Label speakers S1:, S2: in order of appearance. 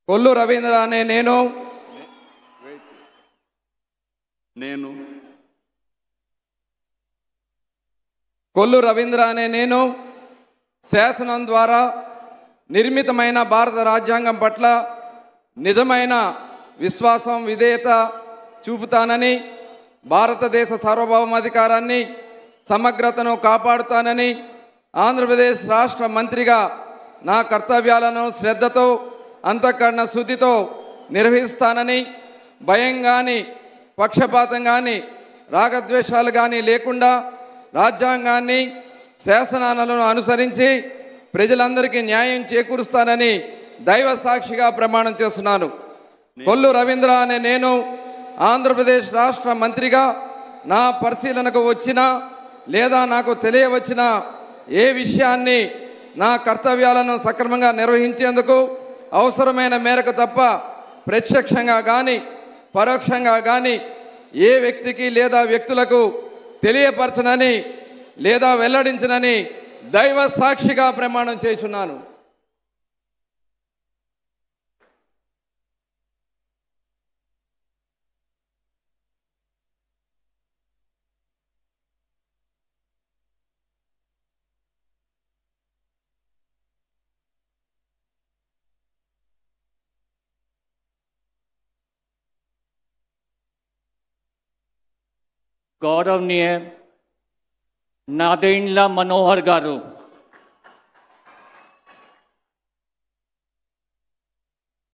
S1: కొల్లు రవీంద్ర అనే నేను శాసనం ద్వారా నిర్మితమైన భారత రాజ్యాంగం పట్ల నిజమైన విశ్వాసం విధేయత చూపుతానని, భారతదేశ సార్వభౌమాధికారాన్ని సమగ్రతను కాపాడుతానని, ఆంధ్రప్రదేశ్ రాష్ట్ర మంత్రిగా నా కర్తవ్యాలను శ్రద్ధతో అంతఃకరణ శుద్ధితో నిర్వహిస్తానని, భయం కానీ పక్షపాతం కానీ రాగద్వేషాలు కానీ లేకుండా రాజ్యాంగాన్ని శాసనాలను అనుసరించి ప్రజలందరికీ న్యాయం చేకూరుస్తానని దైవ సాక్షిగా ప్రమాణం చేస్తున్నాను. కొల్లు రవీంద్ర అనే నేను ఆంధ్రప్రదేశ్ రాష్ట్ర మంత్రిగా నా పరిశీలనకు వచ్చినా లేదా నాకు తెలియవచ్చిన ఏ విషయాన్ని నా కర్తవ్యాలను సక్రమంగా నిర్వహించేందుకు అవసరమైన మేరకు తప్ప ప్రత్యక్షంగా కానీ పరోక్షంగా కానీ ఏ వ్యక్తికి లేదా వ్యక్తులకు తెలియపరచనని లేదా వెల్లడించనని దైవ సాక్షిగా ప్రమాణం చేయుచున్నాను.
S2: గౌరవనీయ నాదెండ్ల మనోహర్ గారు